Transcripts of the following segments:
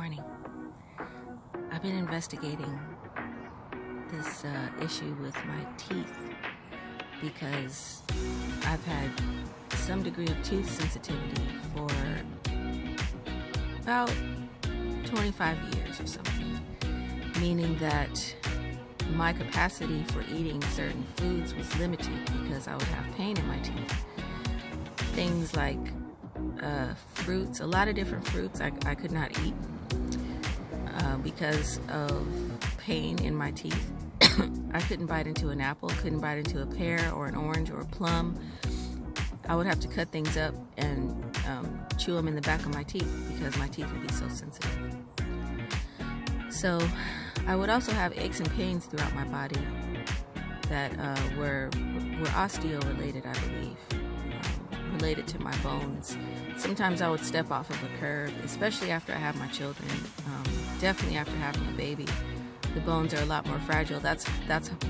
morning. I've been investigating this issue with my teeth because I've had some degree of tooth sensitivity for about 25 years or something, meaning that my capacity for eating certain foods was limited because I would have pain in my teeth. Things like fruits, a lot of different fruits I could not eat because of pain in my teeth. I couldn't bite into an apple, couldn't bite into a pear or an orange or a plum. I would have to cut things up and chew them in the back of my teeth because my teeth would be so sensitive. So I would also have aches and pains throughout my body that were osteo-related, I believe, related to my bones. Sometimes I would step off of a curb, especially after I have my children. Definitely after having a baby, the bones are a lot more fragile. That's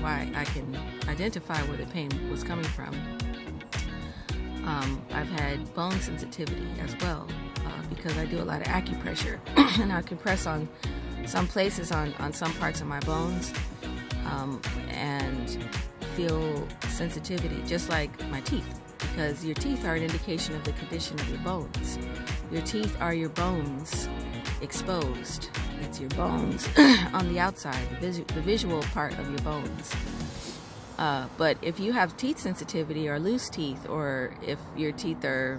why I can identify where the pain was coming from. I've had bone sensitivity as well because I do a lot of acupressure and I can press on some places on some parts of my bones and feel sensitivity, just like my teeth, because your teeth are an indication of the condition of your bones. Your teeth are your bones exposed. It's your bones on the outside, the visual part of your bones. But if you have teeth sensitivity or loose teeth, or if your teeth are,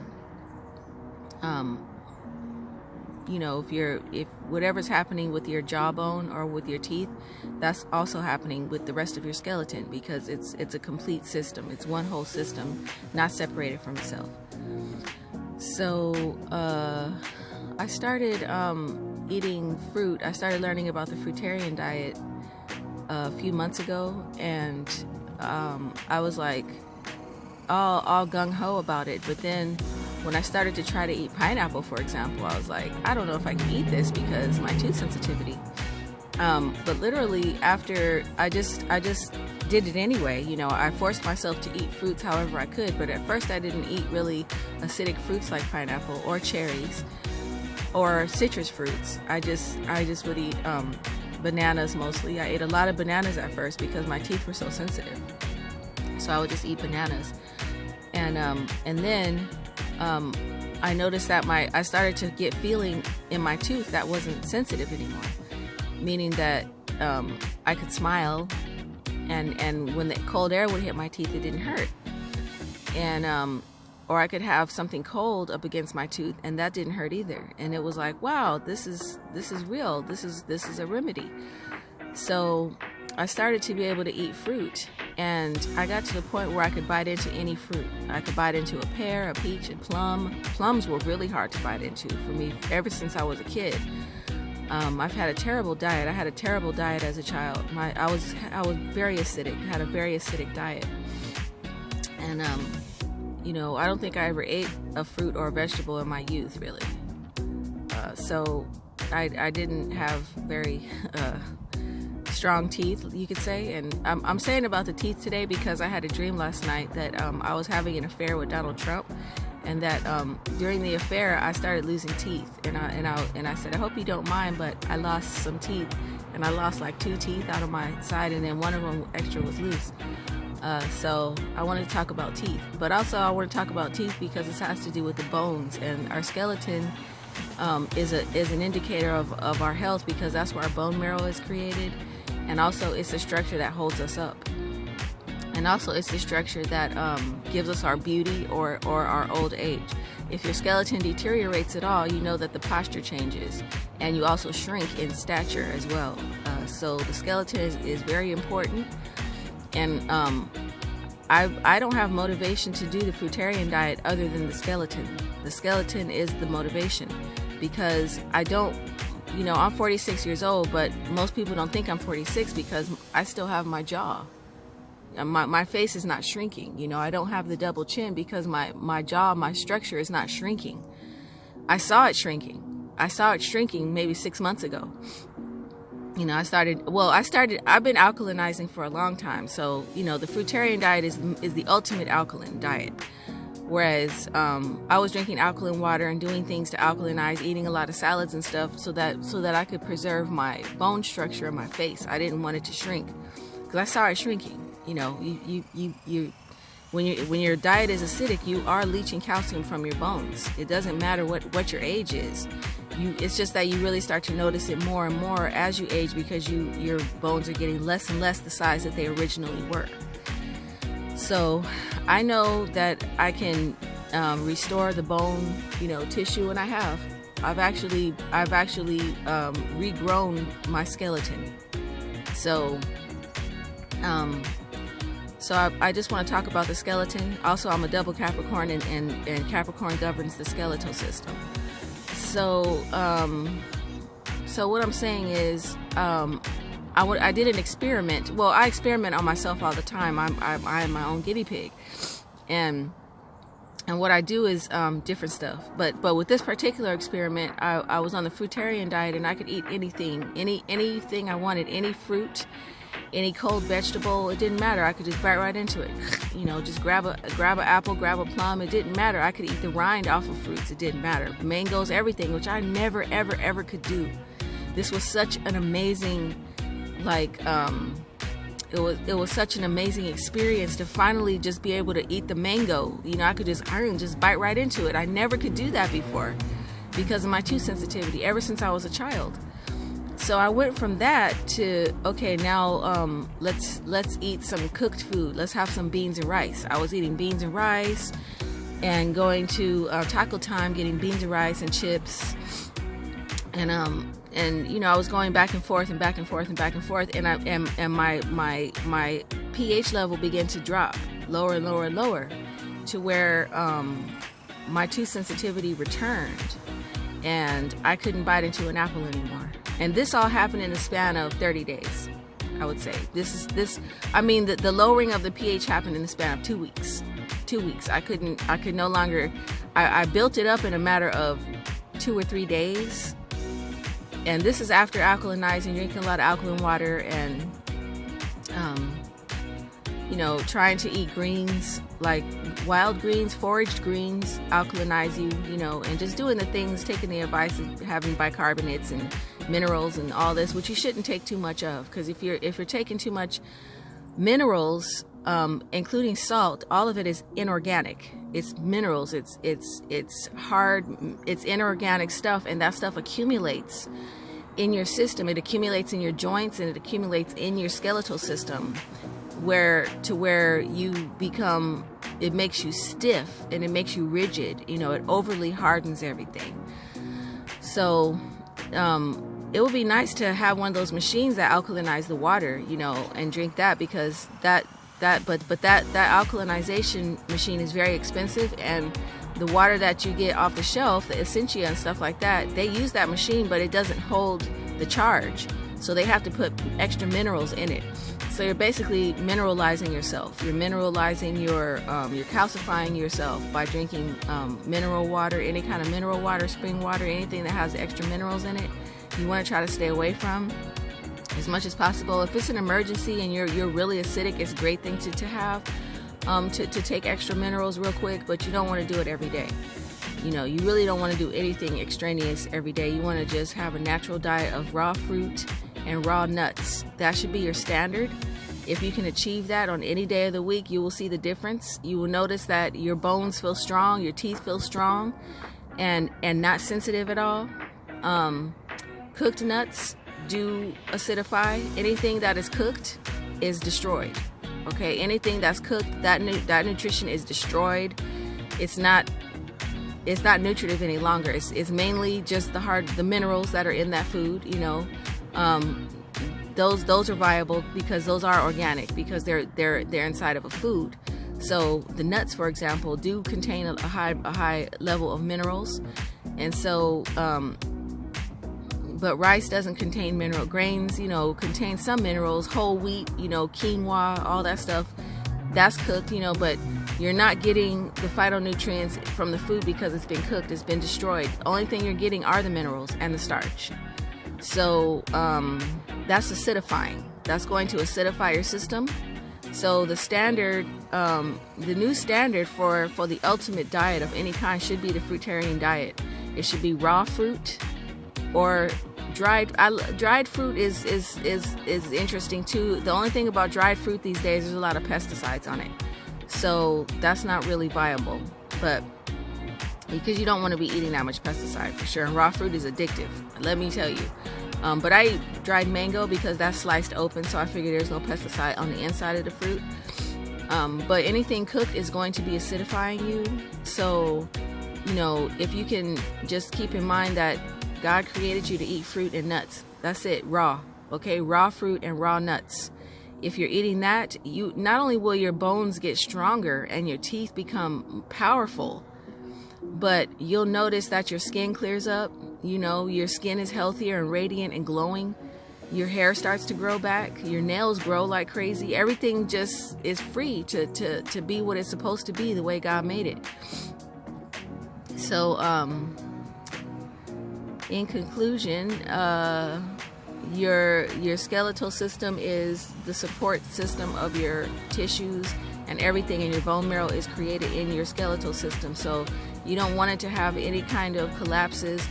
if whatever's happening with your jawbone or with your teeth, that's also happening with the rest of your skeleton, because it's a complete system. It's one whole system, not separated from itself. So I started eating fruit. I started learning about the fruitarian diet a few months ago, and I was like all gung-ho about it. But then when I started to try to eat pineapple, for example, I was like, I don't know if I can eat this because my tooth sensitivity. But literally after I just did it anyway. I forced myself to eat fruits however I could, but at first I didn't eat really acidic fruits like pineapple or cherries or citrus fruits. I just would eat bananas mostly. I ate a lot of bananas at first because my teeth were so sensitive. So I would just eat bananas. And then I noticed that I started to get feeling in my tooth that wasn't sensitive anymore, meaning that I could smile, and when the cold air would hit my teeth, it didn't hurt. And or I could have something cold up against my tooth, and that didn't hurt either. And it was like, wow, this is real. This is a remedy. So I started to be able to eat fruit, and I got to the point where I could bite into any fruit. I could bite into a pear, a peach, a plum. Plums were really hard to bite into for me ever since I was a kid. I've had a terrible diet. I had a terrible diet as a child. I was very acidic. Had a very acidic diet, and I don't think I ever ate a fruit or a vegetable in my youth, really. So I didn't have very strong teeth, you could say. And I'm saying about the teeth today because I had a dream last night that I was having an affair with Donald Trump, and that during the affair I started losing teeth. And I said, I hope you don't mind, but I lost some teeth, and I lost like 2 teeth out of my side, and then one of them extra was loose. So I wanted to talk about teeth, but also I want to talk about teeth because this has to do with the bones, and our skeleton is an indicator of our health, because that's where our bone marrow is created, and also it's the structure that holds us up, and also it's the structure that gives us our beauty or our old age. If your skeleton deteriorates at all, you know that the posture changes, and you also shrink in stature as well. So the skeleton is very important. And I don't have motivation to do the fruitarian diet other than the skeleton. The skeleton is the motivation, because I'm 46 years old, but most people don't think I'm 46 because I still have my jaw. My face is not shrinking. I don't have the double chin because my jaw, my structure is not shrinking. I saw it shrinking. Maybe 6 months ago. I've been alkalinizing for a long time. So, the fruitarian diet is the ultimate alkaline diet, Whereas I was drinking alkaline water and doing things to alkalinize, eating a lot of salads and stuff, so that I could preserve my bone structure in my face. I didn't want it to shrink, because I saw it shrinking. You know, when your diet is acidic, you are leaching calcium from your bones. It doesn't matter what your age is. It's just that you really start to notice it more and more as you age, because your bones are getting less and less the size that they originally were. So I know that I can restore the bone, tissue, and I have. I've actually regrown my skeleton. So I just want to talk about the skeleton. Also, I'm a double Capricorn, and Capricorn governs the skeletal system. So what I'm saying is, I did an experiment. Well, I experiment on myself all the time. I am my own guinea pig, and what I do is different stuff. But with this particular experiment, I was on the fruitarian diet, and I could eat anything I wanted, any fruit, any cold vegetable. It didn't matter. I could just bite right into it. Just grab an apple, grab a plum. It didn't matter. I could eat the rind off of fruits. It didn't matter. Mangoes, everything, which I never, ever, ever could do. This was such an amazing, it was such an amazing experience to finally just be able to eat the mango. I could just bite right into it. I never could do that before because of my tooth sensitivity ever since I was a child. So I went from that to, okay, now let's eat some cooked food. Let's have some beans and rice. I was eating beans and rice and going to Taco Time, getting beans and rice and chips. And I was going back and forth and back and forth and back and forth, and my pH level began to drop lower and lower and lower, to where my tooth sensitivity returned, and I couldn't bite into an apple anymore. And this all happened in the span of 30 days, I would say. The lowering of the pH happened in the span of 2 weeks. 2 weeks. I could no longer. I built it up in a matter of 2 or 3 days. And this is after alkalinizing, drinking a lot of alkaline water, and trying to eat greens, like wild greens, foraged greens, alkalinize you, and just doing the things, taking the advice of having bicarbonates and minerals and all this, which you shouldn't take too much of, because if you're taking too much minerals, including salt, all of it is inorganic. It's minerals, it's hard, it's inorganic stuff, and that stuff accumulates in your system. It accumulates in your joints, and it accumulates in your skeletal system, where you become, it makes you stiff and it makes you rigid. It overly hardens everything. So it would be nice to have one of those machines that alkalinize the water, and drink that, because that alkalinization machine is very expensive, and the water that you get off the shelf, the Essentia and stuff like that, they use that machine, but it doesn't hold the charge, so they have to put extra minerals in it. So you're basically mineralizing yourself. You're mineralizing you're calcifying yourself by drinking mineral water, any kind of mineral water, spring water, anything that has extra minerals in it. You want to try to stay away from as much as possible. If it's an emergency and you're really acidic, it's a great thing to have, to take extra minerals real quick, but you don't want to do it every day. You really don't want to do anything extraneous every day. You want to just have a natural diet of raw fruit and raw nuts. That should be your standard. If you can achieve that on any day of the week, you will see the difference. You will notice that your bones feel strong, your teeth feel strong, and not sensitive at all. Cooked nuts do acidify. Anything that is cooked is destroyed. Okay, anything that's cooked, that nutrition is destroyed. It's not nutritive any longer. It's mainly just the minerals that are in that food. Those are viable because those are organic, because they're inside of a food. So the nuts, for example, do contain a high level of minerals, and so. But rice doesn't contain mineral. Grains, contain some minerals. Whole wheat, quinoa, all that stuff, that's cooked, but you're not getting the phytonutrients from the food because it's been cooked, it's been destroyed. The only thing you're getting are the minerals and the starch. So that's acidifying. That's going to acidify your system. So the standard, the new standard for the ultimate diet of any kind should be the fruitarian diet. It should be raw fruit or dried. Dried fruit is interesting too. The only thing about dried fruit these days, there's a lot of pesticides on it, so that's not really viable. But because you don't want to be eating that much pesticide for sure, and raw fruit is addictive, let me tell you. But I eat dried mango because that's sliced open, so I figure there's no pesticide on the inside of the fruit. But anything cooked is going to be acidifying you. So, you know, if you can just keep in mind that God created you to eat fruit and nuts. That's it, raw. Okay, raw fruit and raw nuts. If you're eating that, you not only will your bones get stronger and your teeth become powerful, but you'll notice that your skin clears up. You know, your skin is healthier and radiant and glowing. Your hair starts to grow back. Your nails grow like crazy. Everything just is free to be what it's supposed to be, the way God made it. So, in conclusion, your skeletal system is the support system of your tissues, and everything in your bone marrow is created in your skeletal system. So you don't want it to have any kind of collapses.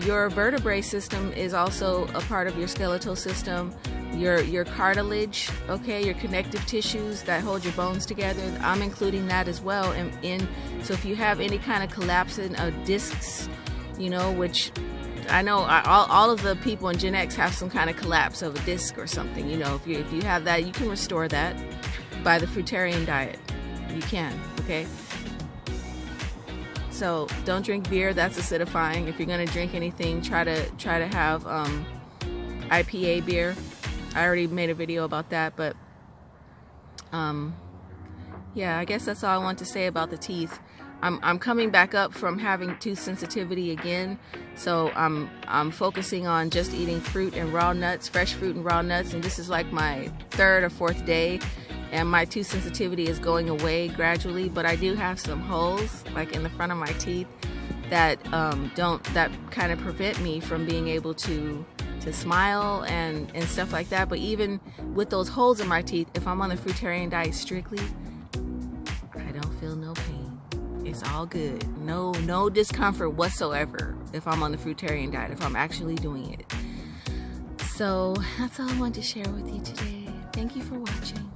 Your vertebrae system is also a part of your skeletal system. Your cartilage, okay, your connective tissues that hold your bones together, I'm including that as well. And so if you have any kind of collapsing of discs, you know, which I know all of the people in Gen X have some kind of collapse of a disc or something. You know, if you have that, you can restore that by the fruitarian diet. You can, okay? So don't drink beer, that's acidifying. If you're gonna drink anything, try to have IPA beer. I already made a video about that, but yeah, I guess that's all I want to say about the teeth. I'm coming back up from having tooth sensitivity again, so I'm focusing on just eating fruit and raw nuts, fresh fruit and raw nuts, and this is like my 3rd or 4th day, and my tooth sensitivity is going away gradually. But I do have some holes like in the front of my teeth that that kind of prevent me from being able to smile and stuff like that. But even with those holes in my teeth, if I'm on the fruitarian diet strictly, I don't feel no pain. It's all good. No discomfort whatsoever if I'm on the fruitarian diet, if I'm actually doing it. So that's all I wanted to share with you today. Thank you for watching.